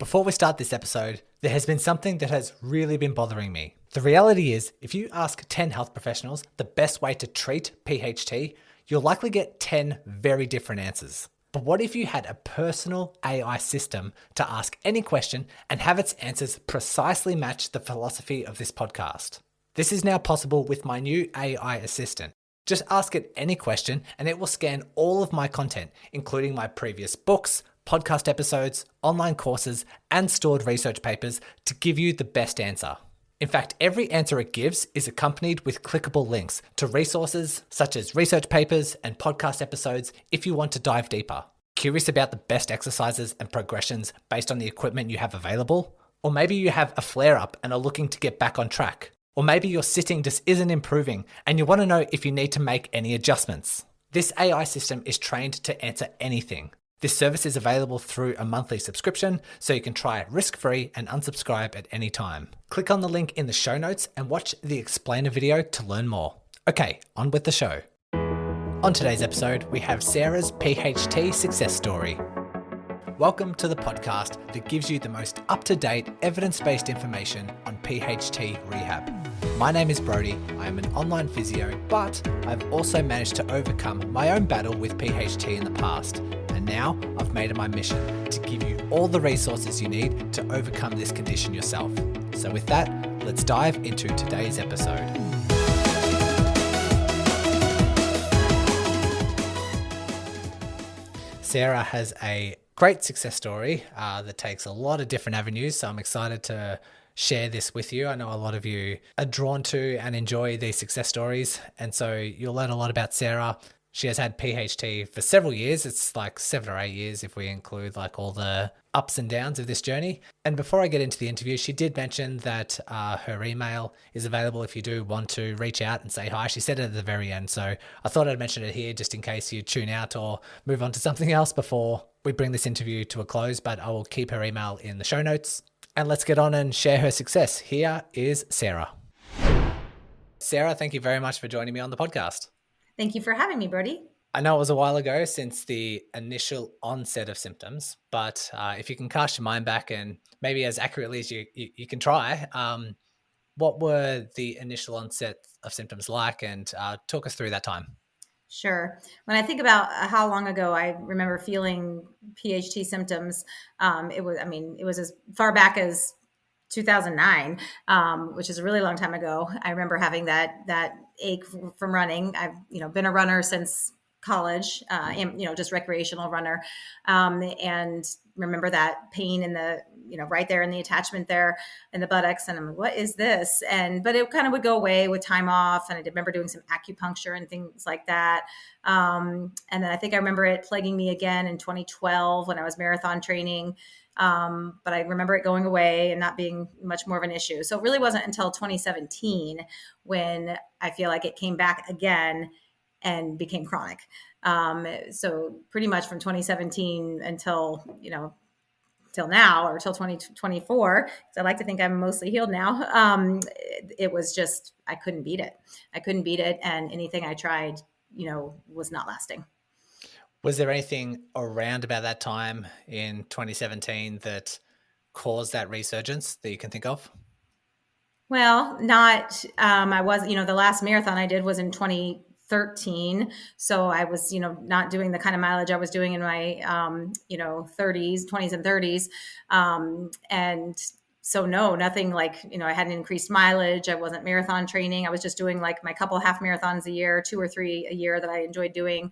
Before we start this episode, there has been something that has really been bothering me. The reality is, if you ask 10 health professionals the best way to treat PHT, you'll likely get 10 very different answers. But what if you had a personal AI system to ask any question and have its answers precisely match the philosophy of this podcast? This is now possible with my new AI assistant. Just ask it any question and it will scan all of my content, including my previous books, podcast episodes, online courses, and stored research papers to give you the best answer. In fact, every answer it gives is accompanied with clickable links to resources such as research papers and podcast episodes if you want to dive deeper. Curious about the best exercises and progressions based on the equipment you have available? Or maybe you have a flare-up and are looking to get back on track. Or maybe your sitting just isn't improving and you want to know if you need to make any adjustments. This AI system is trained to answer anything. This service is available through a monthly subscription, so you can try it risk-free and unsubscribe at any time. Click on the link in the show notes and watch the explainer video to learn more. Okay, on with the show. On today's episode, we have Sara's PHT success story. Welcome to the podcast that gives you the most up-to-date, evidence-based information on PHT rehab. My name is Brodie, I am an online physio, but I've also managed to overcome my own battle with PHT in the past. And now I've made it my mission to give you all the resources you need to overcome this condition yourself. So with that, let's dive into today's episode. Sara has a great success story that takes a lot of different avenues, so I'm excited to share this with you. I know a lot of you are drawn to and enjoy these success stories, and so you'll learn a lot about Sara. She has had PHT for several years. It's like 7 or 8 years if we include like all the ups and downs of this journey. And before I get into the interview, she did mention that her email is available if you do want to reach out and say hi. She said it at the very end, so I thought I'd mention it here just in case you tune out or move on to something else before we bring this interview to a close, but I will keep her email in the show notes. And let's get on and share her success. Here is Sara. Sara, thank you very much for joining me on the podcast. Thank you for having me, Brodie. I know it was a while ago since the initial onset of symptoms, but if you can cast your mind back and maybe as accurately as you can try, what were the initial onset of symptoms like, and talk us through that time? Sure. When I think about how long ago I remember feeling PHT symptoms, it was as far back as 2009, which is a really long time ago. I remember having that ache from running. I've been a runner since college, and just recreational runner, and remember that pain in the right there in the attachment there in the buttocks, and I'm like, what is this? But it kind of would go away with time off, and I remember doing some acupuncture and things like that. And then I think I remember it plaguing me again in 2012 when I was marathon training. But I remember it going away and not being much more of an issue. So it really wasn't until 2017 when I feel like it came back again and became chronic. So pretty much from 2017 until, till now, or till 2024, because I like to think I'm mostly healed now. It was just, I couldn't beat it. And anything I tried, was not lasting. Was there anything around about that time in 2017 that caused that resurgence that you can think of? Well, not, I was, the last marathon I did was in 2013. So I was, not doing the kind of mileage I was doing in my, 20s and 30s. And so no, nothing like, I hadn't increased mileage. I wasn't marathon training. I was just doing like my couple half marathons a year, 2 or 3 a year that I enjoyed doing.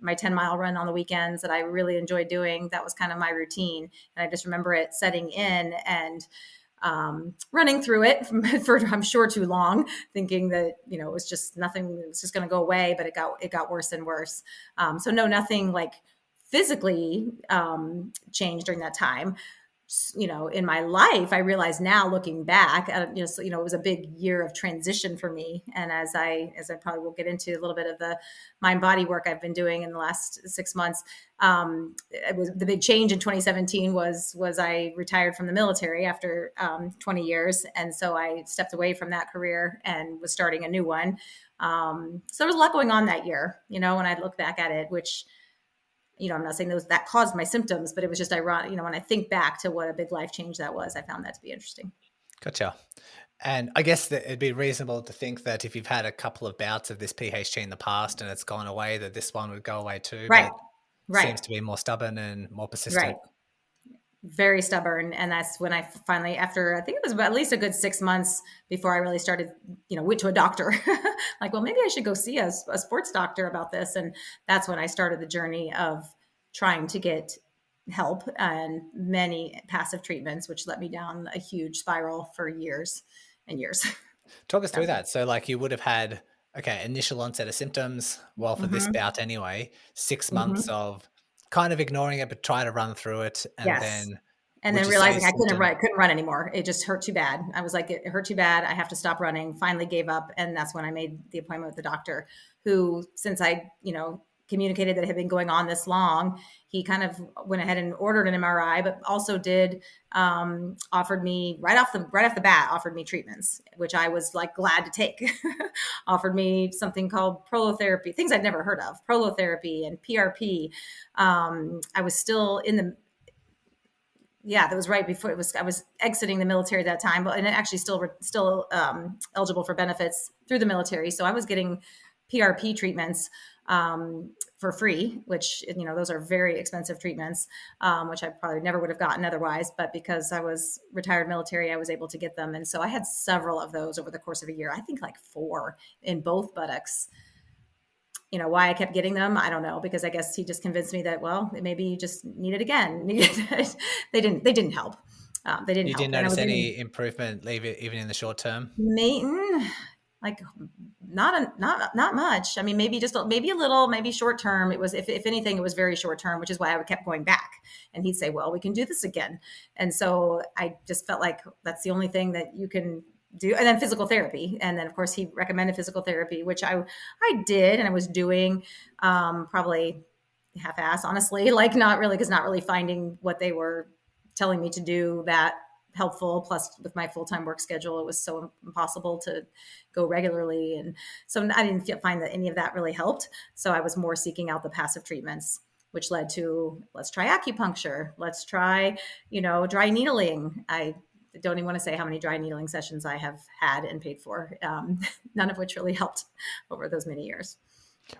My 10-mile run on the weekends that I really enjoyed doing. That was kind of my routine. And I just remember it setting in and running through it for I'm sure too long, thinking that, it was just nothing, it was just going to go away, but it got worse and worse. So no, nothing like physically changed during that time. In my life, I realize now looking back, it was a big year of transition for me. And as I probably will get into a little bit of the mind body work I've been doing in the last 6 months, it was the big change in 2017 was I retired from the military after 20 years. And so I stepped away from that career and was starting a new one. So there was a lot going on that year, when I look back at it, which I'm not saying that caused my symptoms, but it was just ironic. When I think back to what a big life change that was, I found that to be interesting. Gotcha. And I guess that it'd be reasonable to think that if you've had a couple of bouts of this PHT in the past and it's gone away, that this one would go away too, Right. but Right. seems to be more stubborn and more persistent. Right. Very stubborn. And that's when I finally, after I think it was at least a good 6 months before I really started, went to a doctor. Like, well, maybe I should go see a sports doctor about this. And that's when I started the journey of trying to get help and many passive treatments, which led me down a huge spiral for years and years. Talk us through that. So like you would have had, okay, initial onset of symptoms, well, for this Mm-hmm. bout anyway, 6 months Mm-hmm. of kind of ignoring it, but try to run through it. And Yes. then And would then you say realizing I symptom? couldn't run anymore. It just hurt too bad. I was like, it hurt too bad. I have to stop running. Finally gave up. And that's when I made the appointment with the doctor who, since I, communicated that it had been going on this long, he kind of went ahead and ordered an MRI, but also did, offered me right off the bat, offered me treatments, which I was like glad to take. Offered me something called prolotherapy, things I'd never heard of, prolotherapy and PRP. I was still in the, yeah, that was right before I was exiting the military at that time, but and actually still eligible for benefits through the military. So I was getting PRP treatments for free, which, those are very expensive treatments, which I probably never would have gotten otherwise. But because I was retired military, I was able to get them. And so I had several of those over the course of a year. I think like 4 in both buttocks. Why I kept getting them, I don't know, because I guess he just convinced me that, well, maybe you just need it again. They didn't help. They didn't You didn't help. And I notice was any improvement, leave it even in the short term? like not much. I mean, maybe a little, maybe short term. It was, if anything, it was very short term, which is why I kept going back. And he'd say, well, we can do this again. And so I just felt like that's the only thing that you can do. And then physical therapy. And then of course he recommended physical therapy, which I did. And I was doing, probably half-ass, honestly, like not really finding what they were telling me to do that helpful. Plus with my full-time work schedule, it was so impossible to go regularly. And so I didn't find that any of that really helped. So I was more seeking out the passive treatments, which led to, let's try acupuncture. Let's try, dry needling. I don't even want to say how many dry needling sessions I have had and paid for, none of which really helped over those many years.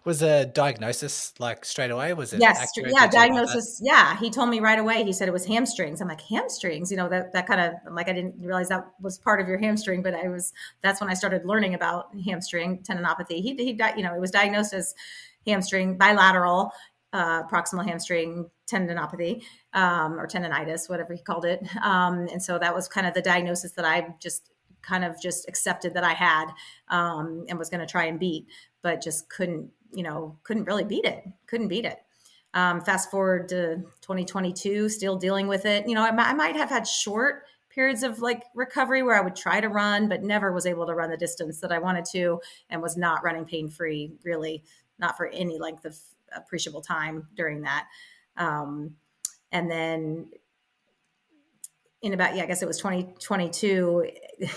Was a diagnosis like straight away? Was it Yes. accurate? Yeah. Did you have that? Diagnosis. Yeah. He told me right away. He said it was hamstrings. I'm like, hamstrings, that kind of, I'm like, I didn't realize that was part of your hamstring, but that's when I started learning about hamstring tendinopathy. It was diagnosed as hamstring bilateral, proximal hamstring tendinopathy, or tendonitis, whatever he called it. And so that was kind of the diagnosis that I just kind of just accepted that I had, and was going to try and beat, but just couldn't really beat it. Couldn't beat it. Fast forward to 2022, still dealing with it. I might have had short periods of like recovery where I would try to run, but never was able to run the distance that I wanted to, and was not running pain-free, really not for any length of appreciable time during that. And then in about, I guess it was 2022, it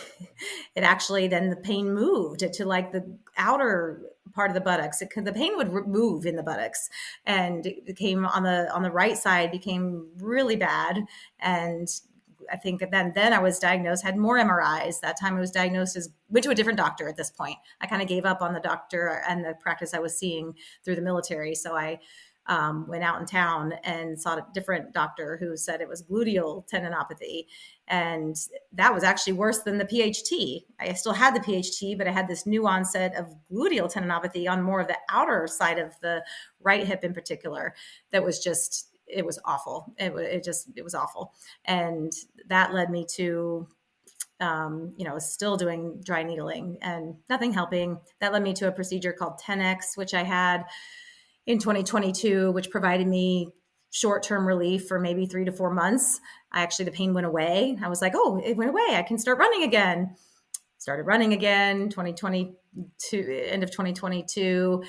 actually, then the pain moved to like the outer part of the buttocks. The pain would move in the buttocks, and it became on the right side, became really bad. And I think then I was diagnosed, had more MRIs. That time I was diagnosed went to a different doctor at this point. I kind of gave up on the doctor and the practice I was seeing through the military. So I went out in town and saw a different doctor who said it was gluteal tendinopathy. And that was actually worse than the PHT. I still had the PHT, but I had this new onset of gluteal tendinopathy on more of the outer side of the right hip in particular. That was just, it was awful. It was awful. And that led me to, still doing dry needling and nothing helping. That led me to a procedure called Tenex, which I had in 2022, which provided me short-term relief for maybe 3 to 4 months. The pain went away. I was like, oh, it went away. I can start running again. Started running again, 2022, end of 2022.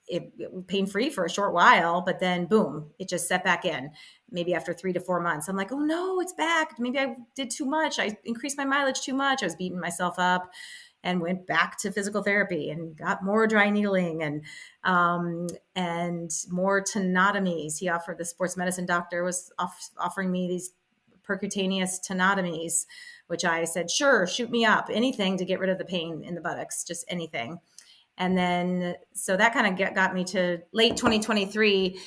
It pain-free for a short while, but then boom, it just set back in. Maybe after 3 to 4 months, I'm like, oh no, it's back. Maybe I did too much. I increased my mileage too much. I was beating myself up. and went back to physical therapy and got more dry needling and more tenotomies. The sports medicine doctor was offering me these percutaneous tenotomies, which I said, sure, shoot me up, anything to get rid of the pain in the buttocks, just anything. And then, so that kind of got me to late 2023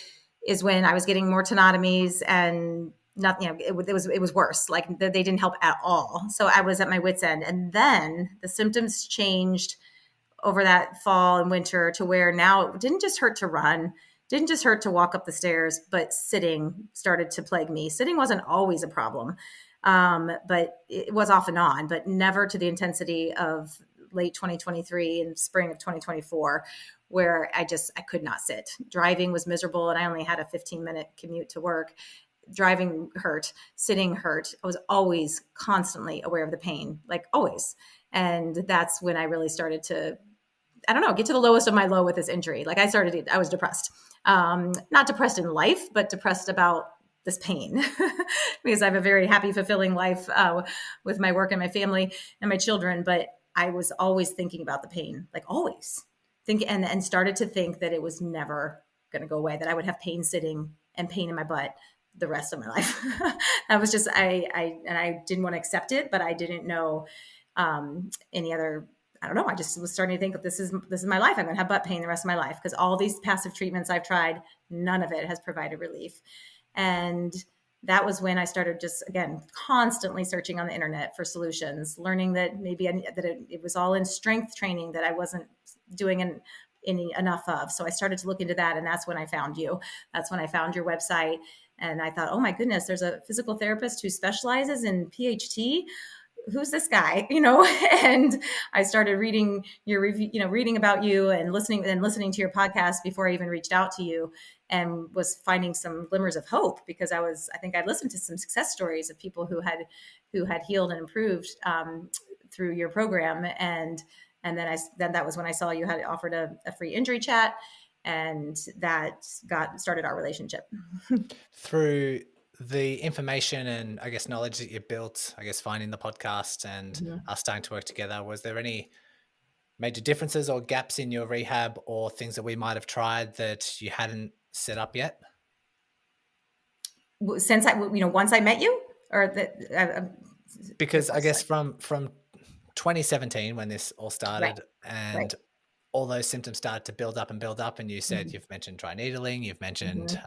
is when I was getting more tenotomies and nothing, it was worse. Like they didn't help at all. So I was at my wit's end. And then the symptoms changed over that fall and winter to where now it didn't just hurt to run, didn't just hurt to walk up the stairs, but sitting started to plague me. Sitting wasn't always a problem, but it was off and on, but never to the intensity of late 2023 and spring of 2024, where I could not sit. Driving was miserable, and I only had a 15-minute commute to work. Driving hurt, sitting hurt. I was always constantly aware of the pain, like always. And that's when I really started to, I don't know, get to the lowest of my low with this injury. Like I was depressed. Not depressed in life, but depressed about this pain because I have a very happy, fulfilling life with my work and my family and my children. But I was always thinking about the pain, like always and started to think that it was never going to go away, that I would have pain sitting and pain in my butt the rest of my life. That was just, I didn't want to accept it, but I didn't know any other, I don't know. I just was starting to think that this is my life. I'm going to have butt pain the rest of my life because all these passive treatments I've tried, none of it has provided relief. And that was when I started just, again, constantly searching on the internet for solutions, learning that maybe it was all in strength training that I wasn't doing any enough of. So I started to look into that. And that's when I found you. That's when I found your website. And I thought, oh my goodness, there's a physical therapist who specializes in PHT. Who's this guy? And I started reading your review, reading about you and listening to your podcast before I even reached out to you, and was finding some glimmers of hope because I think I listened to some success stories of people who had healed and improved through your program. And then that was when I saw you had offered a free injury chat, and that started our relationship. Through the information and I guess knowledge that you built, I guess finding the podcast and us starting to work together, was there any major differences or gaps in your rehab or things that we might have tried that you hadn't set up yet? Since once I met you, or because I guess from 2017 when this all started, and all those symptoms started to build up, and you said you've mentioned dry needling, you've mentioned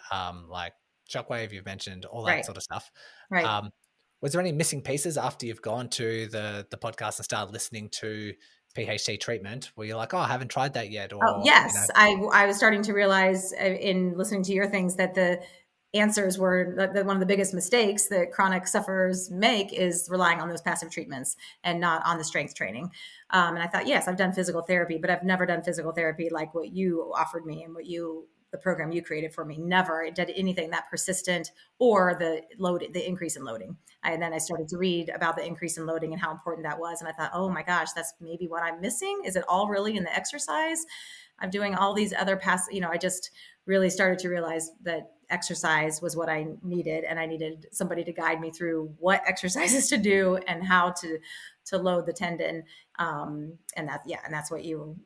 like shockwave, you've mentioned all that sort of stuff. Was there any missing pieces after you've gone to the podcast and started listening to PHT treatment where you're like, oh, I haven't tried that yet? Or yes, I was starting to realize in listening to your things that the answers were one of the biggest mistakes that chronic sufferers make is relying on those passive treatments and not on the strength training. And I thought, yes, I've done physical therapy, but I've never done physical therapy like what you offered me and the program you created for me. Never did anything that persistent or the increase in loading. And then I started to read about the increase in loading and how important that was. And I thought, oh my gosh, that's maybe what I'm missing. Is it all really in the exercise? I'm doing all these other I just really started to realize that exercise was what I needed. And I needed somebody to guide me through what exercises to do and how to load the tendon. And that's what you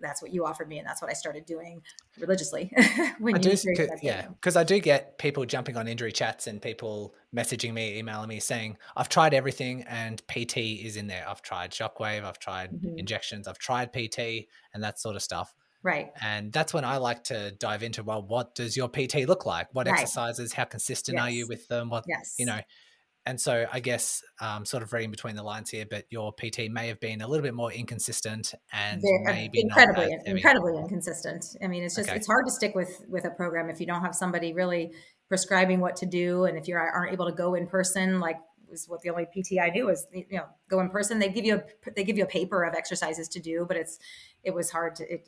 offered me. And that's what I started doing religiously. Because I do get people jumping on injury chats and people messaging me, emailing me saying, I've tried everything and PT is in there. I've tried shockwave, I've tried injections, I've tried PT and that sort of stuff. Right. And that's when I like to dive into, well, what does your PT look like? What exercises, how consistent are you with them? And so I guess sort of reading between the lines here, but your PT may have been a little bit more inconsistent and maybe incredibly inconsistent. I mean, it's hard to stick with a program if you don't have somebody really prescribing what to do. And if you aren't able to go in person, like was what the only PT I knew was, go in person. They give you a paper of exercises to do, but it was hard to,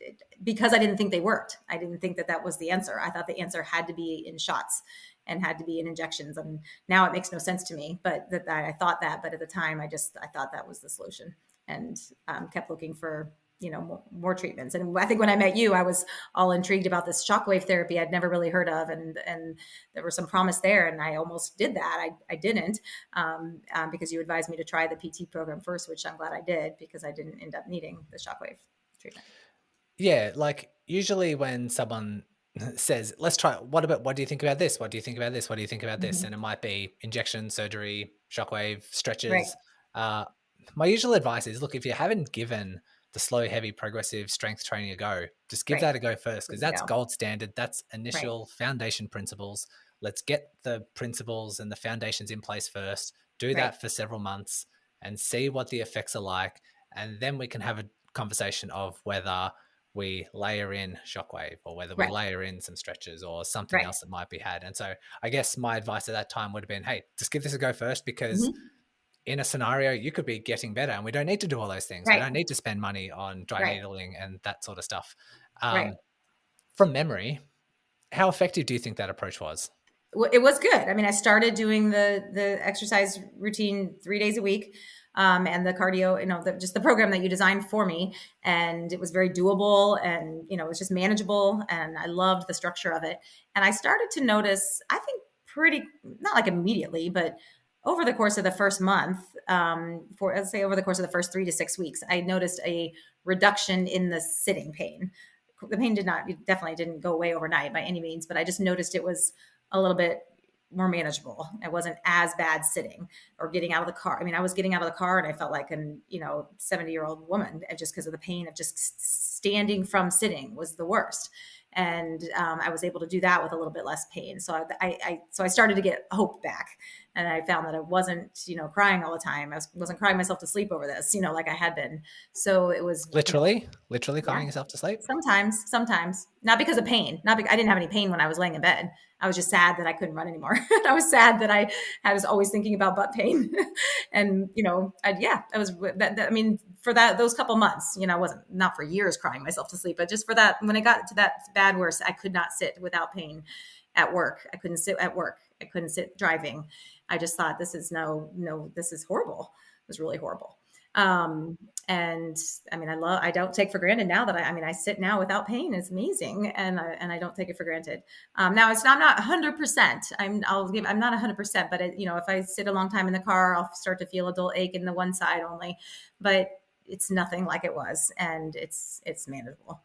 because I didn't think they worked. I didn't think that was the answer. I thought the answer had to be in shots and had to be in injections. And now it makes no sense to me, but I thought that, but at the time I thought that was the solution, and kept looking for, more treatments. And I think when I met you, I was all intrigued about this shockwave therapy I'd never really heard of. And there was some promise there. And I almost did that. I didn't, because you advised me to try the PT program first, which I'm glad I did, because I didn't end up needing the shockwave treatment. Yeah, like usually when someone says, let's try, what do you think about this? What do you think about this? What do you think about this? Mm-hmm. And it might be injection, surgery, shockwave, Right. stretches. Uh, my usual advice is, look, if you haven't given the slow, heavy, progressive strength training a go, just give Right. that a go first, Give because it a that's go. gold standard. That's Right. initial foundation principles. Let's get the principles and the foundations in place first. Do Right. that for several months and see what the effects are like. And then we can have a conversation of whether we layer in shockwave or whether we Right. layer in some stretches or something Right. else that might be had. And so I guess my advice at that time would have been, hey, just give this a go first, because Mm-hmm. in a scenario you could be getting better and we don't need to do all those things. We Right. don't need to spend money on dry Right. needling and that sort of stuff. Right. From memory, how effective do you think that approach was? It was good. I mean, I started doing the exercise routine 3 days a week, and the cardio, just the program that you designed for me, and it was very doable, and it was just manageable, and I loved the structure of it. And I started to notice, I think, pretty not like immediately, but over the course of the first month, let's say over the course of the first 3 to 6 weeks, I noticed a reduction in the sitting pain. The pain definitely didn't go away overnight by any means, but I just noticed it was a little bit more manageable. It wasn't as bad sitting or getting out of the car. I mean, I was getting out of the car and I felt like an 70-year-old woman, just because of the pain of just standing from sitting was the worst. And I was able to do that with a little bit less pain. So I started to get hope back, and I found that I wasn't crying all the time. I wasn't crying myself to sleep over this, like I had been. So it was, Literally yeah. crying yourself to sleep? Sometimes, not because of pain. Not because I didn't have any pain when I was laying in bed. I was just sad that I couldn't run anymore. I was sad that I was always thinking about butt pain, and I was. I mean, for those couple months, I wasn't not for years crying myself to sleep, but just for that, when it got to that bad worse, I could not sit without pain at work. I couldn't sit at work. I couldn't sit driving. I just thought, this is this is horrible. It was really horrible. And I mean, I don't take for granted now that I sit now without pain. It's amazing. And I don't take it for granted. Now I'm not 100%. I'm not 100%, but if I sit a long time in the car, I'll start to feel a dull ache in the one side only, but it's nothing like it was. And it's manageable.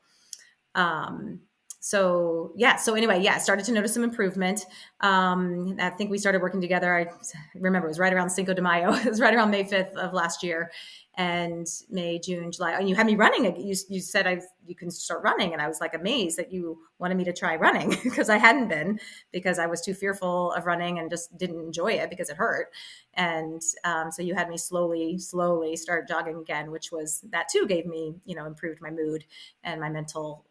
So anyway, I started to notice some improvement. I think we started working together. I remember it was right around Cinco de Mayo. It was right around May 5th of last year, and May, June, July. And you had me running. You said you can start running. And I was like amazed that you wanted me to try running, because I hadn't been, because I was too fearful of running and just didn't enjoy it because it hurt. And so you had me slowly start jogging again, which was, that too gave me, improved my mood and my mental,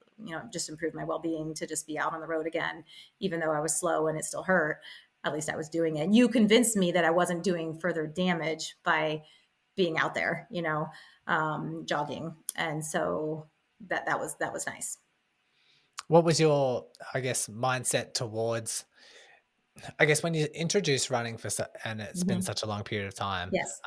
just improved my well-being to just be out on the road again, even though I was slow and it still hurt. At least I was doing it. And you convinced me that I wasn't doing further damage by being out there, jogging. And so that was nice. What was your, I guess, mindset towards, I guess, when you introduce running and it's been Mm-hmm. such a long period of time, Yes.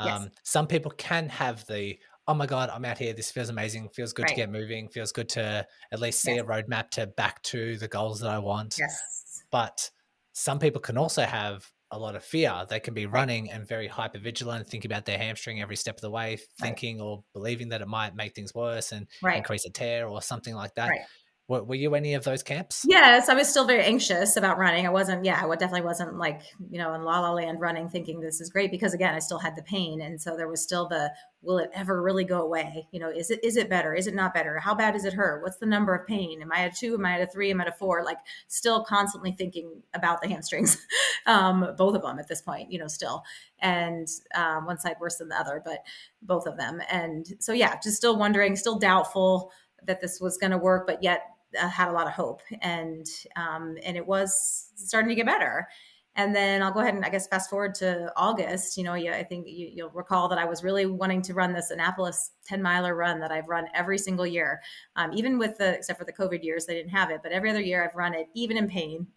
some people can have the, oh my God, I'm out here. This feels amazing. Feels good to Right. get moving. Feels good to at least see Yes. a roadmap to back to the goals that I want. Yes. But some people can also have a lot of fear. They can be Right. running and very hypervigilant, thinking about their hamstring every step of the way, Right. thinking or believing that it might make things worse and Right. increase a tear or something like that. Right. Were you any of those camps? Yes, I was still very anxious about running. I definitely wasn't like, in la la land running thinking this is great, because again, I still had the pain. And so there was still will it ever really go away? Is it better? Is it not better? How bad does it hurt? What's the number of pain? Am I at 2? Am I at a 3? Am I at a 4? Like, still constantly thinking about the hamstrings, both of them at this point, still. And one side worse than the other, but both of them. And so, just still wondering, still doubtful that this was going to work, but yet had a lot of hope, and it was starting to get better. And then I'll go ahead and, I guess, fast forward to August. I think you'll recall that I was really wanting to run this Annapolis 10-miler run that I've run every single year, even except for the COVID years, they didn't have it, but every other year I've run it, even in pain.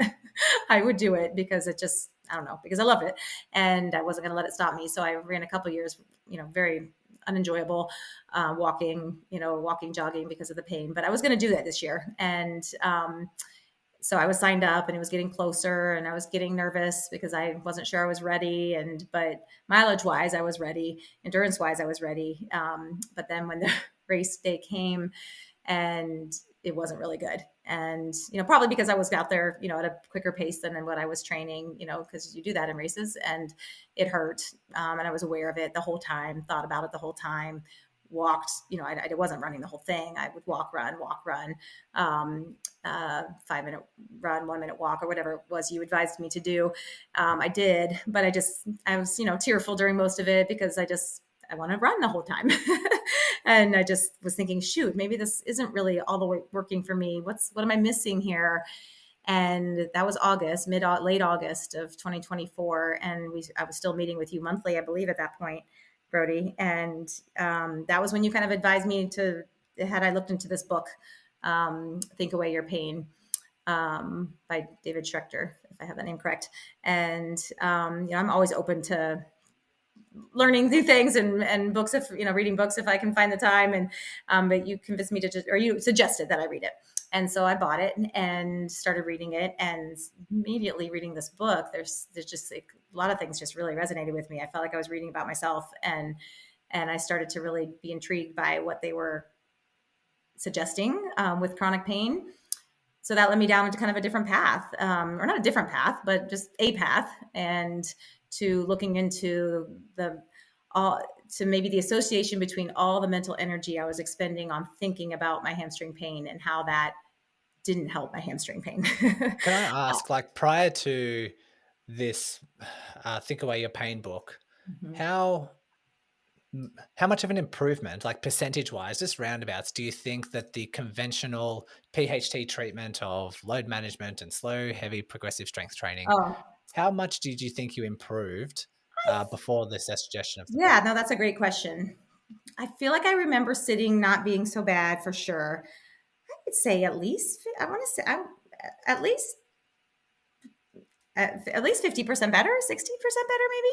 I would do it because it just, I don't know, because I loved it, and I wasn't going to let it stop me. So I ran a couple years, very unenjoyable, walking, jogging because of the pain. But I was going to do that this year. And so I was signed up, and it was getting closer, and I was getting nervous because I wasn't sure I was ready. But mileage wise, I was ready. Endurance wise, I was ready. But then when the race day came, and it wasn't really good. And, probably because I was out there, at a quicker pace than what I was training, because you do that in races, and it hurt. And I was aware of it the whole time, thought about it the whole time, walked, I wasn't running the whole thing. I would walk, run, 5-minute run, 1-minute walk, or whatever it was you advised me to do. I did, but I was, tearful during most of it because I want to run the whole time. And I just was thinking, shoot, maybe this isn't really all the way working for me. What am I missing here? And that was late August of 2024. And I was still meeting with you monthly, I believe, at that point, Brodie. And that was when you kind of advised me had I looked into this book, Think Away Your Pain, by David Schrechter, if I have that name correct. And, I'm always open to learning new things and books, if reading books if I can find the time. And but you convinced me you suggested that I read it, and so I bought it and started reading it. And immediately reading this book, there's just like a lot of things just really resonated with me. I felt like I was reading about myself, and I started to really be intrigued by what they were suggesting with chronic pain. So that led me down into kind of a different path, or not a different path, but just a path, and to looking into to maybe the association between all the mental energy I was expending on thinking about my hamstring pain and how that didn't help my hamstring pain. Can I ask, like, prior to this Think Away Your Pain book, Mhm. how much of an improvement, like percentage wise, just roundabouts, do you think that the conventional PHT treatment of load management and slow, heavy, progressive strength training, Oh, how much did you think you improved before the suggestion of the yeah, book? no, that's a great question. I feel like I remember sitting not being so bad for sure. I would say at least, I want to say at least at least 50% better, 60% better, maybe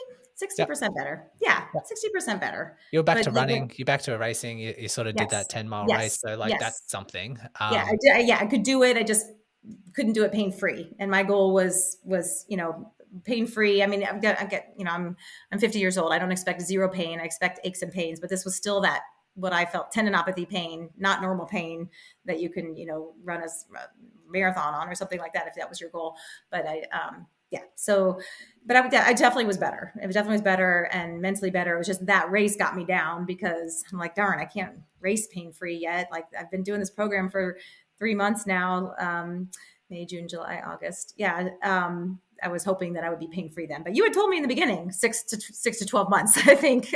Yep. 60% better. Yeah, Yep. 60% better. You're back But to like, running, you're back to racing, you sort of did that yes, 10-mile race. yes, So like that's yes. something. Yeah, I did. Yeah, I could do it. I just couldn't do it pain free. And my goal was pain free. I mean, I'm 50 years old. I don't expect zero pain. I expect aches and pains, but this was still what I felt tendinopathy pain, not normal pain that you can run a marathon on or something like that if that was your goal. But yeah. So, but I definitely was better. It definitely was better and mentally better. It was just that race got me down because I'm like, darn, I can't race pain free yet. Like I've been doing this program for 3 months now, May, June, July, August. Yeah. I was hoping that I would be pain free then, but you had told me in the beginning, 6 to 12 months, I think,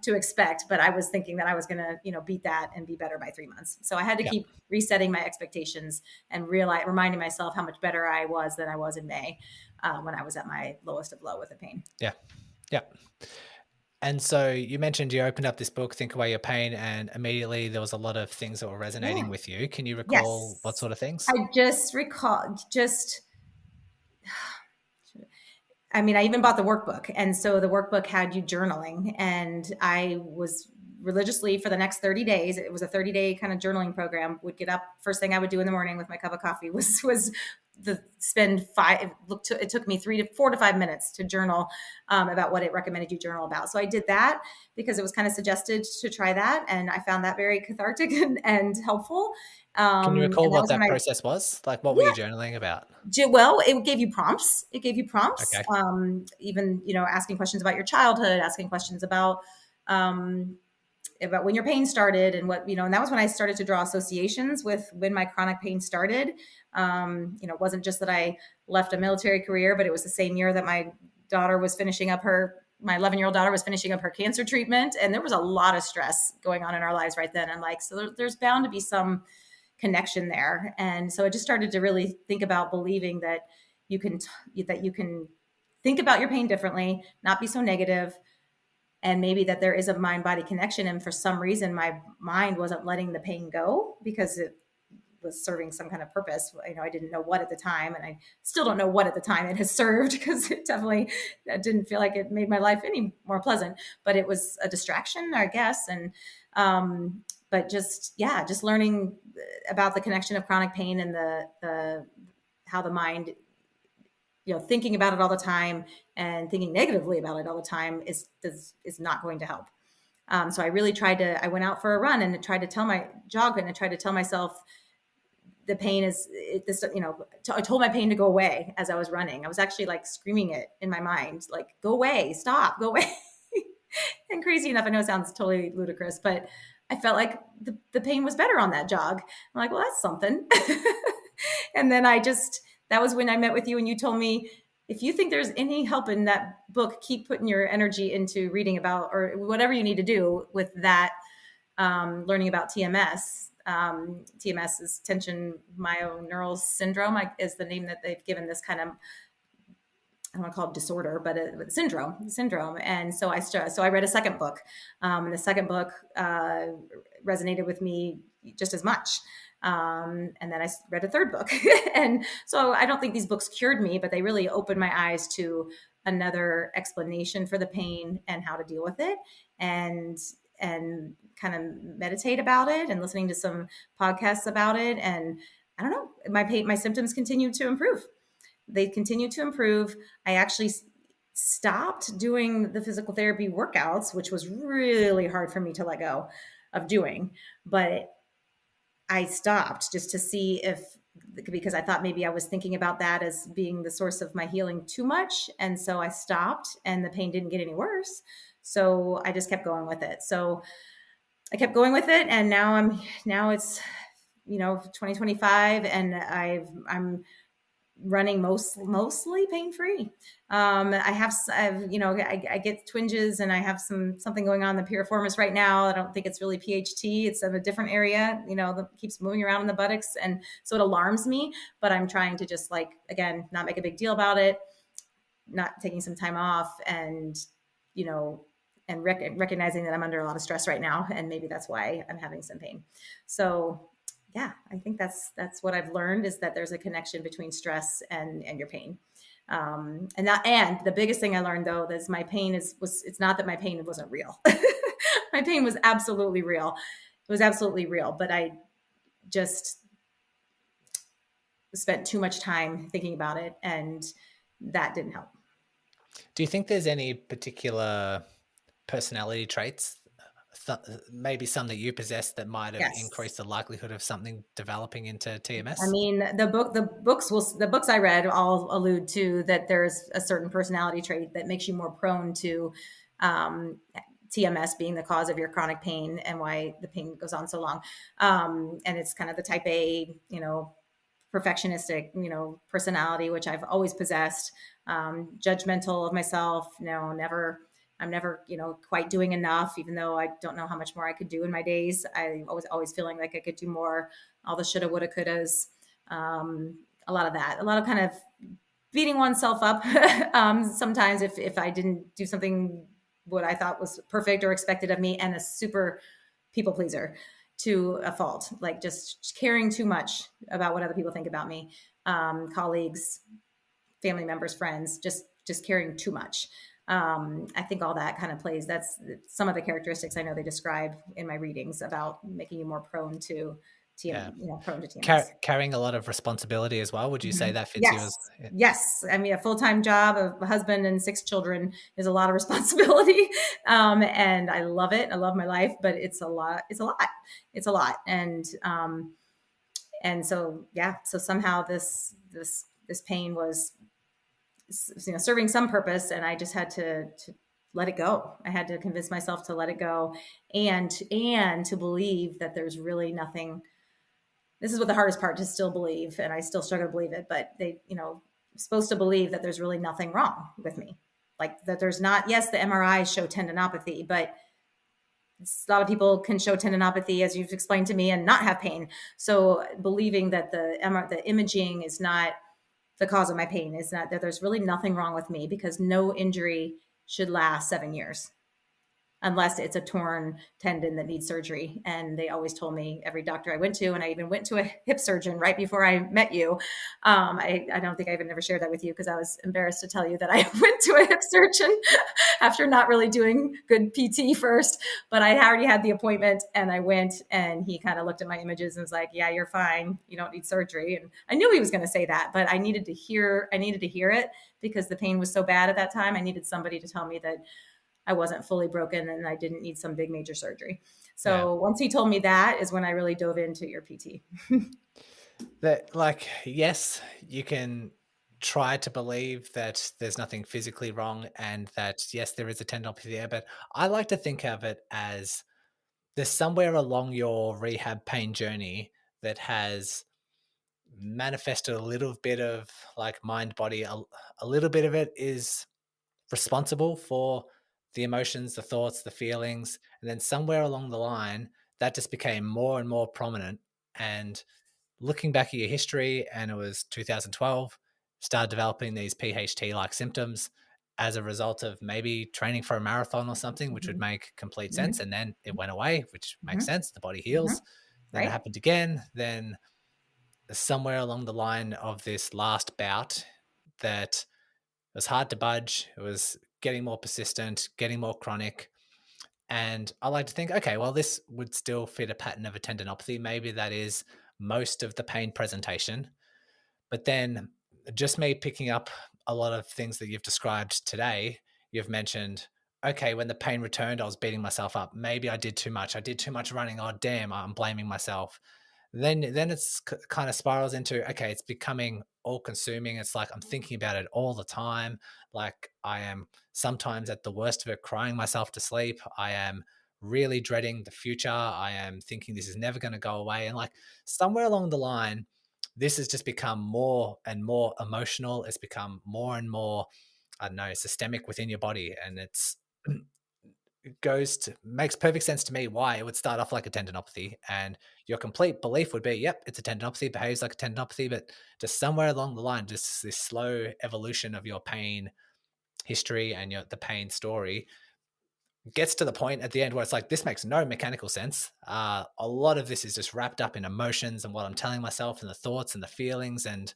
to expect, but I was thinking that I was going to, beat that and be better by 3 months. So I had to Yeah. keep resetting my expectations and reminding myself how much better I was than I was in May, when I was at my lowest of low with the pain. Yeah. Yeah. And so you mentioned you opened up this book, Think Away Your Pain, and immediately there was a lot of things that were resonating Yeah. with you. Can you recall what Yes. sort of things? I just recall I mean, I even bought the workbook. And so the workbook had you journaling, and I was religiously for the next 30 days. It was a 30-day kind of journaling program. Would get up, first thing I would do in the morning with my cup of coffee was spend it took me 4 to 5 minutes to journal about what it recommended you journal about. So I did that because it was kind of suggested to try that. And I found that very cathartic and helpful. Can you recall And that what was when that process was? Like, what were you journaling about? well, it gave you prompts. It gave you prompts. Okay. Even asking questions about your childhood, asking questions um, about when your pain started and what and that was when I started to draw associations with when my chronic pain started. It wasn't just that I left a military career, but it was the same year that my 11-year-old daughter was finishing up her cancer treatment, and there was a lot of stress going on in our lives right then. And there's bound to be some connection there. And so I just started to really think about believing that you can think about your pain differently, not be so negative, and maybe that there is a mind body connection. And for some reason, my mind wasn't letting the pain go because was serving some kind of purpose. I didn't know what at the time, and I still don't know what at the time it has served, because it definitely didn't feel like it made my life any more pleasant, but it was a distraction, I guess. And, but just learning about the connection of chronic pain and the how the mind, thinking about it all the time and thinking negatively about it all the time is not going to help. So I really I went out for a run and tried to tell myself the pain is this, I told my pain to go away as I was running. I was actually like screaming it in my mind, like, go away, stop, go away. And crazy enough, I know it sounds totally ludicrous, but I felt like the pain was better on that jog. I'm like, well, that's something. And then that was when I met with you, and you told me, if you think there's any help in that book, keep putting your energy into reading about, or whatever you need to do with that, learning about TMS. TMS is tension myoneural syndrome, is the name that they've given this kind of, I don't want to call it disorder, but syndrome. And so I read a second book, and the second book resonated with me just as much. And then I read a third book. And so I don't think these books cured me, but they really opened my eyes to another explanation for the pain and how to deal with it, and kind of meditate about it, and listening to some podcasts about it. And I don't know, my symptoms continue to improve. They continue to improve. I actually stopped doing the physical therapy workouts, which was really hard for me to let go of doing, but I stopped just to see because I thought maybe I was thinking about that as being the source of my healing too much. And so I stopped, and the pain didn't get any worse. So I just kept going with it. So I kept going with it. And now it's, 2025, and I'm running mostly pain-free. I get twinges, and I have something going on in the piriformis right now. I don't think it's really PHT. It's in a different area, that keeps moving around in the buttocks. And so it alarms me, but I'm trying to just not make a big deal about it, not taking some time off, and, and recognizing that I'm under a lot of stress right now. And maybe that's why I'm having some pain. So yeah, I think that's what I've learned, is that there's a connection between stress and your pain. And the biggest thing I learned, though, is my pain it's not that my pain wasn't real. My pain was absolutely real. It was absolutely real, but I just spent too much time thinking about it, and that didn't help. Do you think there's any particular personality traits, maybe some that you possess, that might have increased the likelihood of something developing into TMS? I mean, the books I read all allude to that there's a certain personality trait that makes you more prone to TMS being the cause of your chronic pain, and why the pain goes on so long. And it's kind of the type A, perfectionistic, personality, which I've always possessed. Judgmental of myself. I'm never, quite doing enough, even though I don't know how much more I could do in my days. I always feeling like I could do more, all the shoulda, woulda, couldas, a lot of that, a lot of kind of beating oneself up. Sometimes if I didn't do something what I thought was perfect or expected of me, and a super people pleaser to a fault, like just caring too much about what other people think about me, colleagues, family members, friends, just caring too much. I think all that kind of plays. That's some of the characteristics I know they describe in my readings about making you more prone to TMS. Carrying a lot of responsibility as well. Would you say that fits you as? Yes. I mean, a full-time job, a husband and 6 children is a lot of responsibility. And I love it. I love my life, but it's a lot. And so, so somehow this pain was, serving some purpose, and I just had to let it go. I had to convince myself to let it go, and to believe that there's really nothing. This is what the hardest part, to still believe, and I still struggle to believe it, but supposed to believe that there's really nothing wrong with me. Like that there's not, yes, the MRIs show tendinopathy, but a lot of people can show tendinopathy, as you've explained to me, and not have pain. So believing that the imaging is not the cause of my pain, is not that there's really nothing wrong with me, because no injury should last 7 years. unless it's a torn tendon that needs surgery. And they always told me, every doctor I went to, and I even went to a hip surgeon right before I met you. I don't think I even ever shared that with you because I was embarrassed to tell you that I went to a hip surgeon after not really doing good PT first, but I already had the appointment and I went, and he kind of looked at my images and was like, yeah, you're fine. You don't need surgery. And I knew he was going to say that, but I needed to hear it because the pain was so bad at that time. I needed somebody to tell me that I wasn't fully broken and I didn't need some big major surgery. Yeah. So once he told me that is when I really dove into your PT. That, like, yes, you can try to believe that there's nothing physically wrong and that, yes, there is a tendinopathy there, but I like to think of it as there's somewhere along your rehab pain journey that has manifested a little bit of like mind body, a little bit of it is responsible for the emotions, the thoughts, the feelings. And then somewhere along the line, that just became more and more prominent. And looking back at your history, and it was 2012, started developing these PHT like symptoms as a result of maybe training for a marathon or something, which would Mm-hmm. make complete Mm-hmm. sense. And then it went away, which makes Mm-hmm. sense. The body Mm-hmm. heals. Then it Right. happened again. Then somewhere along the line of this last bout, that it was hard to budge. It was getting more persistent, getting more chronic. And I like to think, okay, well, this would still fit a pattern of a tendinopathy. Maybe that is most of the pain presentation. But then just me picking up a lot of things that you've described today, you've mentioned, okay, when the pain returned, I was beating myself up. Maybe I did too much. I did too much running. Oh, damn, I'm blaming myself. Then it's kind of spirals into, okay, it's becoming all consuming. It's like I'm thinking about it all the time. Like I am sometimes at the worst of it crying myself to sleep. I am really dreading the future. I am thinking this is never going to go away. And like somewhere along the line, this has just become more and more emotional. It's become more and more, I don't know, systemic within your body. And it goes to makes perfect sense to me why it would start off like a tendinopathy, and your complete belief would be, yep, it's a tendinopathy, behaves like a tendinopathy, but just somewhere along the line, just this slow evolution of your pain history and the pain story gets to the point at the end where it's like, this makes no mechanical sense. A lot of this is just wrapped up in emotions and what I'm telling myself and the thoughts and the feelings, and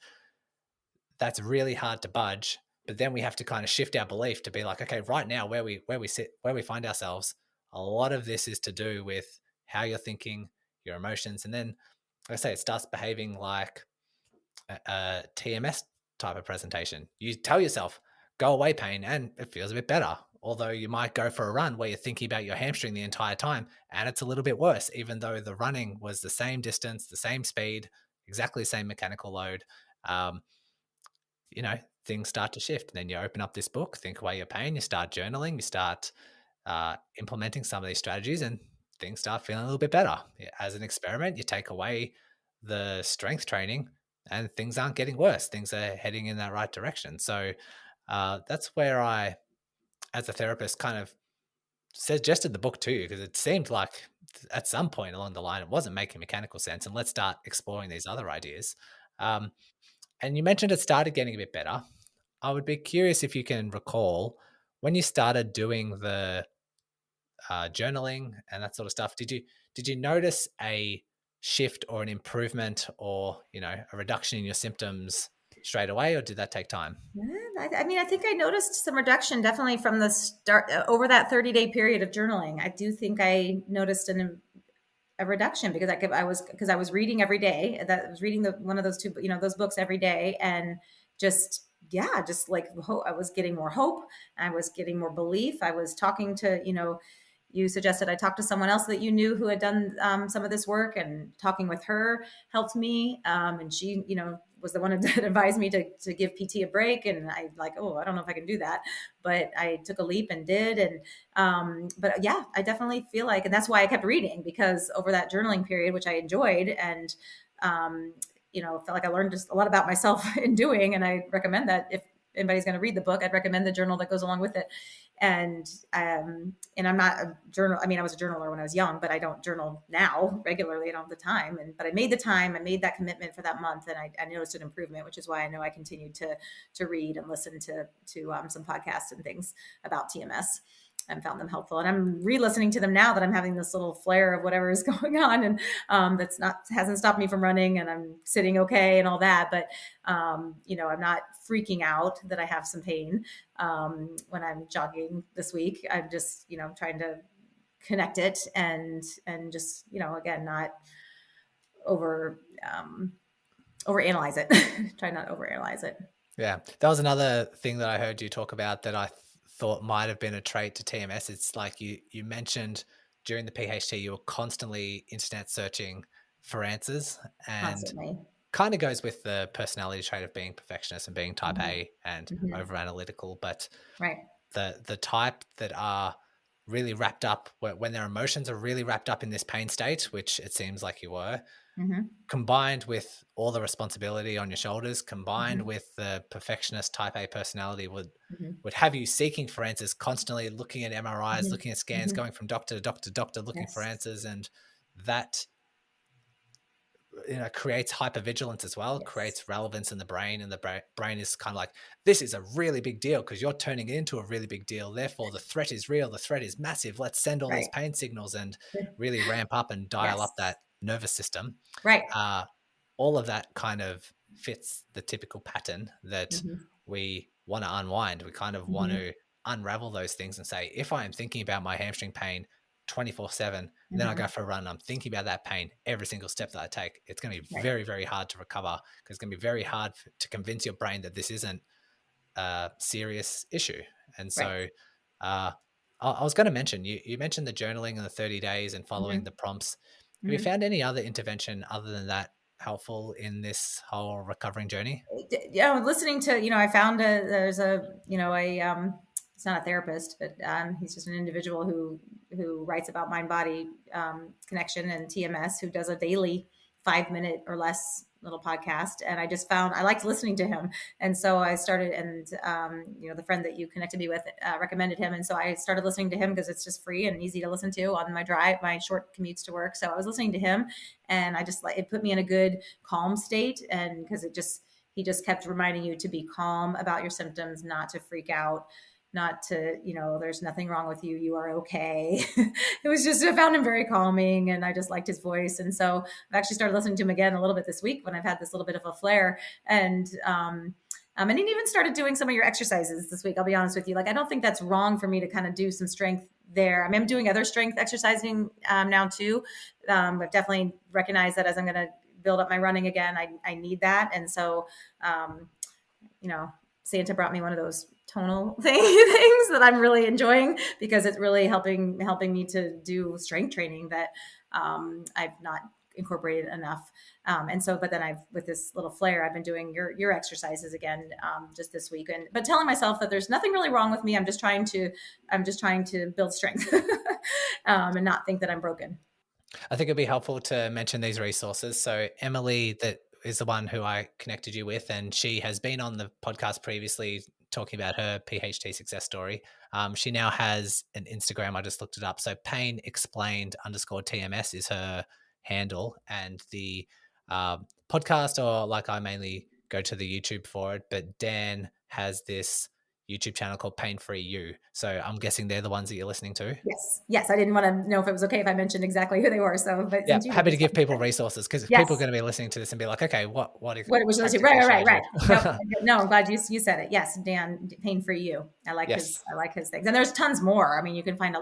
that's really hard to budge. But then we have to kind of shift our belief to be like, okay, right now where we sit, where we find ourselves, a lot of this is to do with how you're thinking, your emotions, and then like I say, it starts behaving like a TMS type of presentation. You tell yourself, go away pain, and it feels a bit better. Although you might go for a run where you're thinking about your hamstring the entire time and it's a little bit worse, even though the running was the same distance, the same speed, exactly the same mechanical load. Um, things start to shift. And then you open up this book, think away your pain, you start journaling, you start implementing some of these strategies, and things start feeling a little bit better. As an experiment, you take away the strength training and things aren't getting worse. Things are heading in that right direction. So that's where I, as a therapist, kind of suggested the book to you, because it seemed like at some point along the line, it wasn't making mechanical sense. And let's start exploring these other ideas. Um, and you mentioned it started getting a bit better. I would be curious if you can recall when you started doing the journaling and that sort of stuff. Did you notice a shift or an improvement, or a reduction in your symptoms straight away, or did that take time? Yeah, I mean, I think I noticed some reduction definitely from the start over that 30-day period of journaling. I do think I noticed a reduction because I was reading every day. That I was reading one of those two, those books every day, and just just like I was getting more hope. I was getting more belief. I was talking to you suggested I talk to someone else that you knew who had done some of this work, and talking with her helped me. And she, was the one that advised me to give PT a break. And I like, oh, I don't know if I can do that, but I took a leap and did. And but yeah, I definitely feel like, and that's why I kept reading, because over that journaling period, which I enjoyed, and felt like I learned just a lot about myself in doing. And I recommend that if anybody's going to read the book, I'd recommend the journal that goes along with it. And I'm not a journal. I mean, I was a journaler when I was young, but I don't journal now regularly. I don't have the time. But I made the time. I made that commitment for that month, and I noticed an improvement, which is why I know I continued to read and listen to some podcasts and things about TMS. found them helpful. And I'm re-listening to them now that I'm having this little flare of whatever is going on, and hasn't stopped me from running, and I'm sitting okay and all that. But I'm not freaking out that I have some pain when I'm jogging this week. I'm just trying to connect it and just again, not overanalyze it. Try not to overanalyze it. Yeah, that was another thing that I heard you talk about that I thought might have been a trait to TMS. It's like you mentioned during the PHT, you were constantly internet searching for answers, and Constantly. kind of goes with the personality trait of being perfectionist and being type A and over analytical. But Right. the type that are really wrapped up when their emotions are really wrapped up in this pain state, which it seems like you were, combined with all the responsibility on your shoulders, combined with the perfectionist type A personality would have you seeking for answers constantly, looking at MRIs, looking at scans, going from doctor to doctor to doctor, looking for answers. And that creates hypervigilance as well, creates relevance in the brain, and the brain is kind of like, this is a really big deal because you're turning it into a really big deal. Therefore, the threat is real. The threat is massive. Let's send all these pain signals and really ramp up and dial up that nervous system. Right. All of that kind of fits the typical pattern that we want to unwind. We kind of want to unravel those things and say, if I am thinking about my hamstring pain 24/7, then I go for a run, I'm thinking about that pain every single step that I take, it's going to be very, very hard to recover, because it's going to be very hard to convince your brain that this isn't a serious issue. And so I was going to mention, you mentioned the journaling and the 30 days and following the prompts. Have you found any other intervention other than that helpful in this whole recovering journey? Yeah, listening to, I found there's it's not a therapist, but he's just an individual who writes about mind body connection and TMS, who does a daily 5-minute or less little podcast. And I just found I liked listening to him. And so I started, and the friend that you connected me with recommended him. And so I started listening to him because it's just free and easy to listen to on my short commutes to work. So I was listening to him, and it put me in a good calm state. And because he just kept reminding you to be calm about your symptoms, not to freak out, not to, there's nothing wrong with you. You are okay. It was just, I found him very calming, and I just liked his voice. And so I've actually started listening to him again a little bit this week when I've had this little bit of a flare. And he even started doing some of your exercises this week. I'll be honest with you. Like, I don't think that's wrong for me to kind of do some strength there. I mean, I'm doing other strength exercising now too. I've definitely recognized that as I'm going to build up my running again, I need that. And so, Santa brought me one of those tonal things that I'm really enjoying, because it's really helping me to do strength training that I've not incorporated enough. But then with this little flare, I've been doing your exercises again just this week, but telling myself that there's nothing really wrong with me. I'm just trying to build strength and not think that I'm broken. I think it'd be helpful to mention these resources. So Emily, that is the one who I connected you with, and she has been on the podcast previously talking about her PHT success story. She now has an Instagram. I just looked it up. So Pain Explained _TMS is her handle, and the podcast, or like I mainly go to the YouTube for it, but Dan has this YouTube channel called Pain Free You. So I'm guessing they're the ones that you're listening to. Yes. I didn't want to know if it was okay if I mentioned exactly who they were. So, but yeah, happy to give people resources, because people are going to be listening to this and be like, okay, what it was right. No, I'm glad you said it. Yes, Dan, Pain Free You. I like his things, and there's tons more. I mean, you can find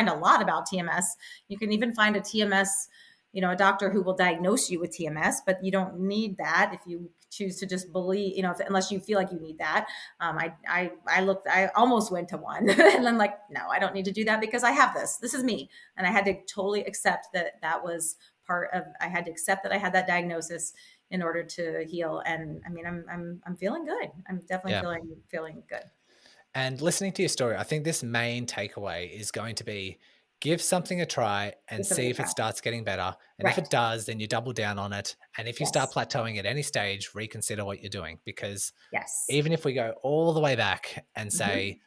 a lot about TMS. You can even find a TMS, a doctor who will diagnose you with TMS, but you don't need that if you choose to just believe, unless you feel like you need that. I almost went to one and I'm like, no, I don't need to do that, because I have this is me. And I had to totally accept that was I had to accept that I had that diagnosis in order to heal. And I mean, I'm feeling good. I'm definitely feeling good. And listening to your story, I think this main takeaway is going to be, give something a try and see if it starts getting better. And if it does, then you double down on it. And if you start plateauing at any stage, reconsider what you're doing. Because even if we go all the way back and say,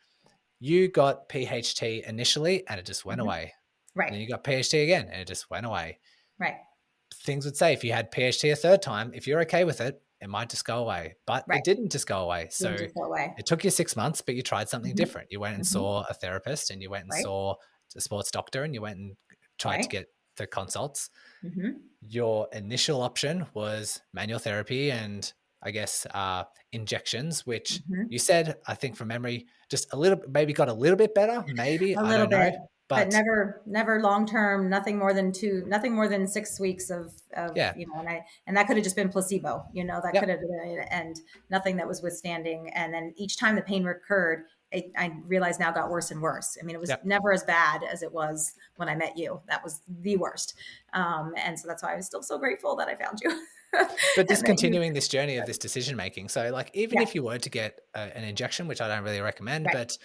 you got PHT initially and it just went away. Right. And then you got PHT again and it just went away. Right. things would say if you had PHT a third time, if you're okay with it, it might just go away. But Right. it didn't just go away. Didn't So just go away. it took you 6 months, but you tried something Hmm. different. You went and Hmm. saw a therapist, and you went and Right. saw a sports doctor, and you went and tried to Right. get the consults. Hmm. Your initial option was manual therapy and I guess injections, which Hmm. you said, I think from memory, just a little, maybe got a little bit better, maybe, A I little don't bit, know. but But never long term. Nothing more than 6 weeks yeah, and that could have just been placebo. That could yep, have been, and nothing that was withstanding. And then each time the pain recurred, I realized now got worse and worse. I mean, it was yep. never as bad as it was when I met you. That was the worst. And so that's why I was still so grateful that I found you. But And that you, discontinuing this journey of this decision making. So, like, even yeah, if you were to get an injection, which I don't really recommend, right. but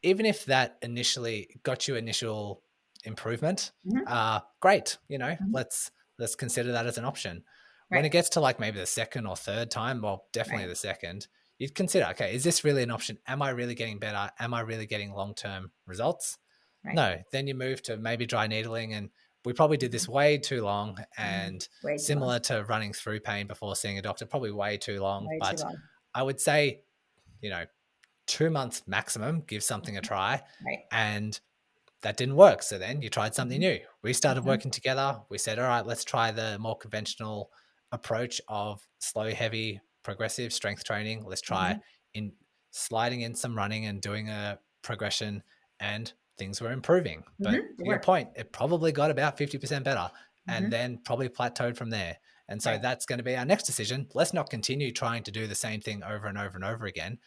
even if that initially got you initial improvement, Hmm. great. Hmm. Let's consider that as an option. When it Right. gets to like maybe the second or third time, well, definitely Right. the second, you'd consider, okay, is this really an option? Am I really getting better? Am I really getting long term results? Right. No, then you move to maybe dry needling, and we probably did this way too long, Hmm. and Way too long. similar to running through pain before seeing a doctor, probably way too long. Way too But long. I would say, you know, 2 months maximum, give something a try. Right. And that didn't work. So then you tried something Mhm. new. We started Mhm. working together. We said, all right, let's try the more conventional approach of slow, heavy, progressive strength training. Let's try Mhm. in sliding in some running and doing a progression, and things were improving. But Mhm. They to your were. point, it probably got about 50% better and Mhm. then probably plateaued from there. And so Right. that's going to be our next decision. Let's not continue trying to do the same thing over and over and over again.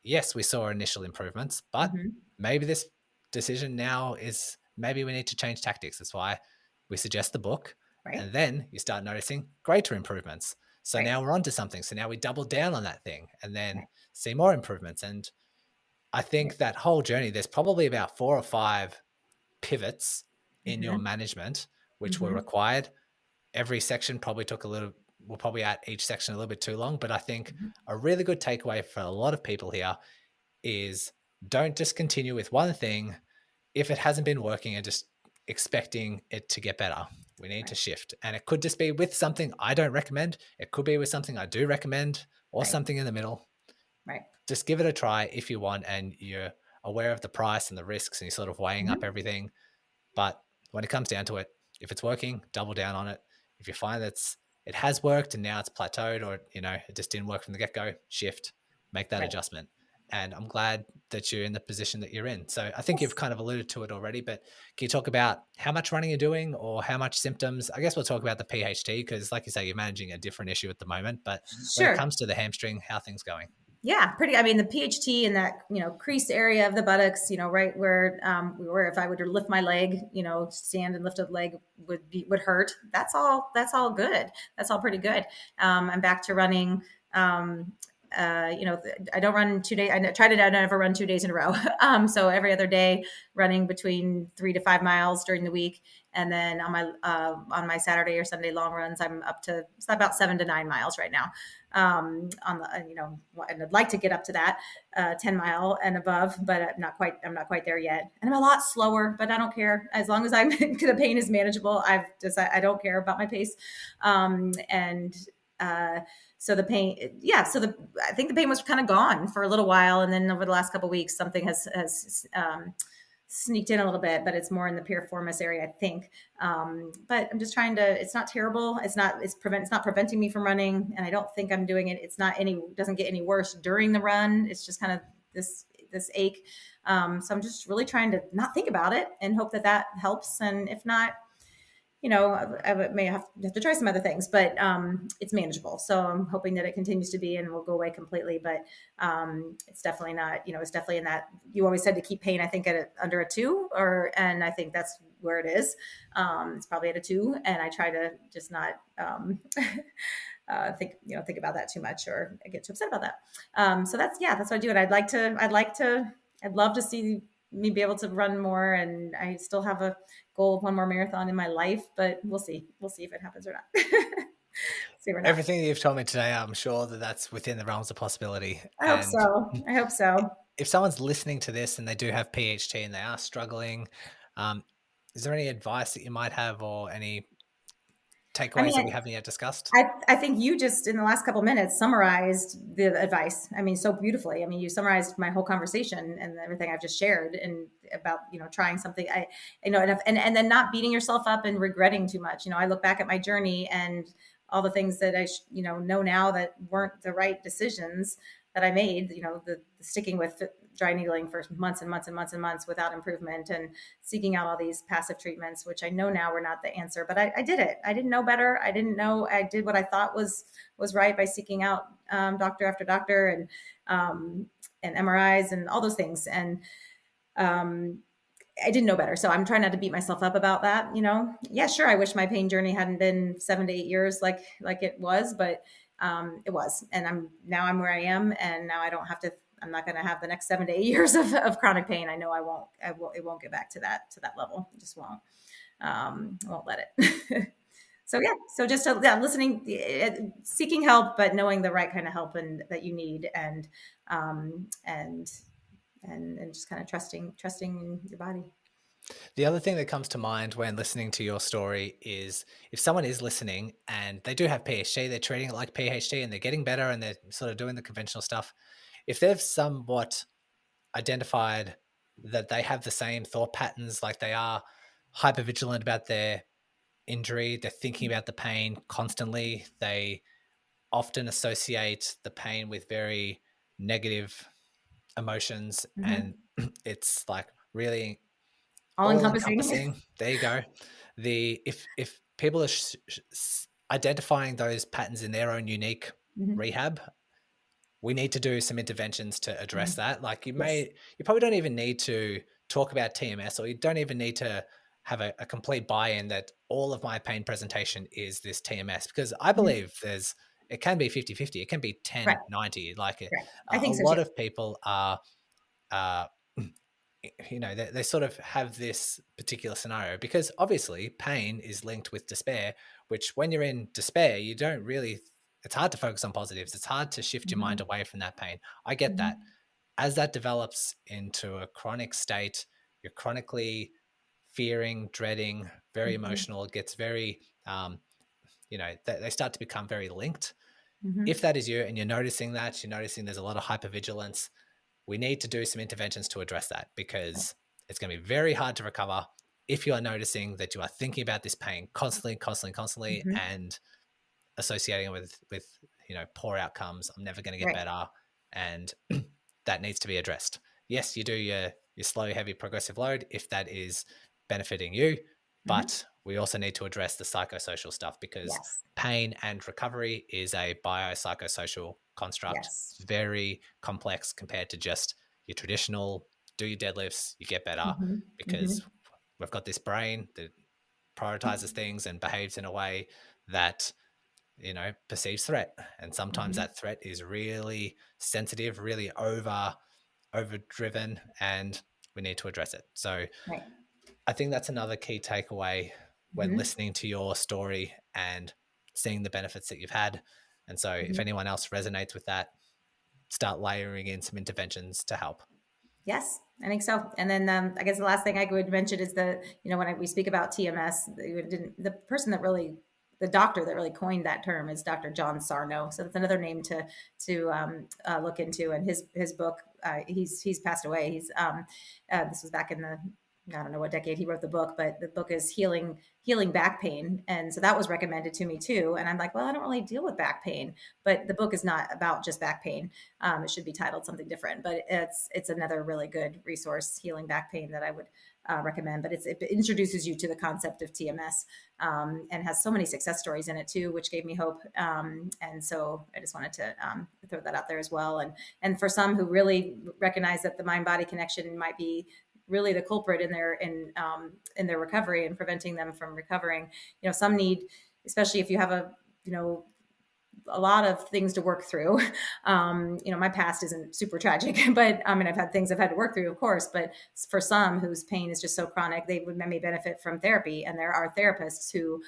Yes, we saw initial improvements, but Mhm. maybe this decision now is maybe we need to change tactics. That's why we suggest the book. Right. And then you start noticing greater improvements. So Right. now we're onto something. So now we double down on that thing and then Right. see more improvements. And I think Right. that whole journey, there's probably about 4 or 5 pivots in your Mhm. management, which were Mhm. required. Every section probably took a little, we're probably at each section a little bit too long. But I think Mhm. a really good takeaway for a lot of people here is don't just continue with one thing if it hasn't been working and just expecting it to get better. We need to Right. shift. And it could just be with something I don't recommend. It could be with something I do recommend or Right. something in the middle. Right. Just give it a try if you want and you're aware of the price and the risks and you're sort of weighing up Mhm. everything. But when it comes down to it, if it's working, double down on it. If you find it has worked and now it's plateaued, or it just didn't work from the get-go, shift, make that Right. adjustment. And I'm glad that you're in the position that you're in. So I think you've Yes. kind of alluded to it already, but can you talk about how much running you're doing or how much symptoms? I guess we'll talk about the PHT because, like you say, you're managing a different issue at the moment. But when it Sure. comes to the hamstring, how are things going? Yeah, pretty. I mean, the PHT in that crease area of the buttocks, right where if I would lift my leg, stand and lift a leg would hurt. That's all. That's all good. That's all pretty good. I'm back to running. I don't run 2 days. I try to never run 2 days in a row. So every other day, running between 3 to 5 miles during the week, and then on my Saturday or Sunday long runs, I'm up to it's about 7 to 9 miles right now. On the and I'd like to get up to that 10 mile and above, but I'm not quite there yet, and I'm a lot slower, but I don't care as long as I'm the pain is manageable. I don't care about my pace. And so the pain, yeah, I think the pain was kind of gone for a little while, and then over the last couple of weeks something has sneaked in a little bit, but it's more in the piriformis area, I think. But I'm just trying to. It's not terrible. It's not preventing me from running, and I don't think I'm doing it. Doesn't get any worse during the run. It's just kind of this ache. So I'm just really trying to not think about it and hope that helps. And if not, I may have to try some other things, but it's manageable. So I'm hoping that it continues to be and will go away completely. But it's definitely not, it's definitely in that. You always said to keep pain, I think, under a 2, and I think that's where it is. It's probably at a 2, and I try to just not think about that too much or get too upset about that. So that's what I do. And I'd love to see me be able to run more. And I still have a goal of one more marathon in my life, but we'll see. We'll see if it happens or not. See or not. Everything that you've told me today, I'm sure that that's within the realms of possibility. I hope And so. I hope so. if someone's listening to this and they do have PHT and they are struggling, um, is there any advice that you might have or any I takeaways that we mean, haven't yet discussed? I think you just in the last couple minutes summarized the advice. I mean, so beautifully. I mean, you summarized my whole conversation and everything I've just shared and about, trying something. And then not beating yourself up and regretting too much. I look back at my journey and all the things that I, know now that weren't the right decisions that I made, the sticking with dry needling for months and months and months and months without improvement, and seeking out all these passive treatments, which I know now were not the answer, but I did it. I didn't know better. I didn't know. I did what I thought was right by seeking out doctor after doctor and MRIs and all those things. And I didn't know better. So I'm trying not to beat myself up about that. Yeah, sure. I wish my pain journey hadn't been 7 to 8 years like it was, but it was. And I'm where I am. And now I'm not going to have the next 7 to 8 years of chronic pain. I know it won't get back to that level. It just won't. I won't let it. So yeah. So just listening, seeking help, but knowing the right kind of help and that you need, and just kind of trusting in your body. The other thing that comes to mind when listening to your story is if someone is listening and they do have PHT, they're treating it like PHT and they're getting better and they're sort of doing the conventional stuff. If they've somewhat identified that they have the same thought patterns, like they are hypervigilant about their injury, they're thinking about the pain constantly, they often associate the pain with very negative emotions, Mm-hmm. and it's like really All all encompassing. encompassing. There you go. If people are identifying those patterns in their own unique Mm-hmm. rehab, we need to do some interventions to address Mm-hmm. that. Like you Yes. probably don't even need to talk about TMS, or you don't even need to have a complete buy-in that all of my pain presentation is this TMS, because I Mm-hmm. believe it can be 50-50. It can be Right. 10-90. Like Right. I a think so lot too. of people are, uh, they sort of have this particular scenario because obviously pain is linked with despair, which when you're in despair, you don't really, it's hard to focus on positives. It's hard to shift your mind Mm-hmm. away from that pain. I get Mm-hmm. that. As that develops into a chronic state, you're chronically fearing, dreading, very Mm-hmm. emotional. It gets very, they start to become very linked. Mm-hmm. If that is you and you're noticing there's a lot of hypervigilance, we need to do some interventions to address that, because it's going to be very hard to recover if you are noticing that you are thinking about this pain constantly, Mm-hmm. and associating it with poor outcomes. I'm never going to get Right. better, and that needs to be addressed. Yes, you do your slow, heavy, progressive load if that is benefiting you, Mm-hmm. but we also need to address the psychosocial stuff, because Yes. pain and recovery is a biopsychosocial construct. It's Yes. very complex compared to just your traditional do your deadlifts, you get better, Mm-hmm. Mm-hmm. because we've got this brain that prioritizes things and behaves in a way that perceives threat, and sometimes Mm-hmm. that threat is really sensitive, really overdriven, and we need to address it. So Right. I think that's another key takeaway when Mm-hmm. listening to your story and seeing the benefits that you've had. And so if Mm-hmm. anyone else resonates with that, start layering in some interventions to help. Yes, I think so. And then I guess the last thing I would mention is when we speak about TMS, the doctor that really coined that term is Dr. John Sarno. So that's another name to look into. And his book, he's passed away. This was back in the, I don't know what decade he wrote the book, but the book is healing back pain. And so that was recommended to me too. And I'm like, well, I don't really deal with back pain, but the book is not about just back pain. It should be titled something different, but it's another really good resource, healing back pain, that I would recommend. But it introduces you to the concept of TMS, and has so many success stories in it too, which gave me hope. And so I just wanted to throw that out there as well. And for some who really recognize that the mind body connection might be really the culprit in their recovery and preventing them from recovering. Some need, especially if you have a lot of things to work through. My past isn't super tragic, but I mean, I've had things I've had to work through, of course, but for some whose pain is just so chronic, they may benefit from therapy. And there are therapists who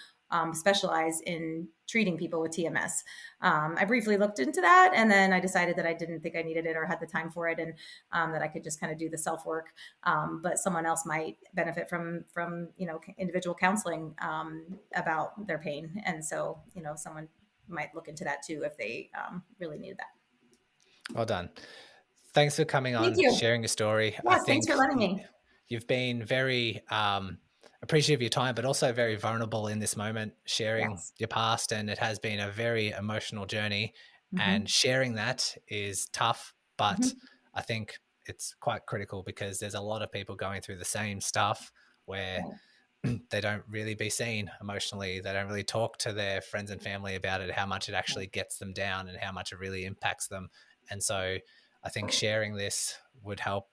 specialize in treating people with TMS. I briefly looked into that, and then I decided that I didn't think I needed it or had the time for it, and that I could just kind of do the self work. But someone else might benefit from individual counseling about their pain, and so someone might look into that too if they really needed that. Well done. Thanks for coming Thank on, you. sharing your story. I Yes, thanks think for letting me. you've been very appreciative of your time, but also very vulnerable in this moment, sharing Yes. your past. And it has been a very emotional journey. Mm-hmm. And sharing that is tough, but Mm-hmm. I think it's quite critical because there's a lot of people going through the same stuff where Right. they don't really be seen emotionally. They don't really talk to their friends and family about it, how much it actually gets them down and how much it really impacts them. And so I think sharing this would help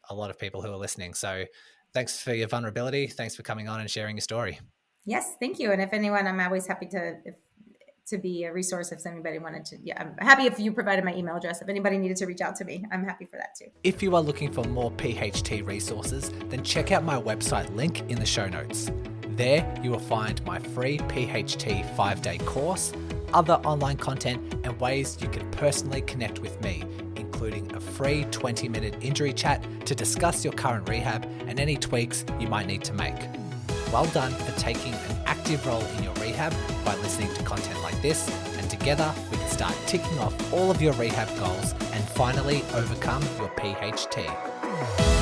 a lot of people who are listening. So thanks for your vulnerability. Thanks for coming on and sharing your story. Yes, thank you. And if anyone, I'm always happy to be a resource if anybody wanted to. Yeah, I'm happy if you provided my email address. If anybody needed to reach out to me, I'm happy for that too. If you are looking for more PHT resources, then check out my website link in the show notes. There you will find my free PHT 5-day course, other online content, and ways you can personally connect with me, including a free 20-minute injury chat to discuss your current rehab and any tweaks you might need to make. Well done for taking an active role in your rehab by listening to content like this, and together we can start ticking off all of your rehab goals and finally overcome your PHT.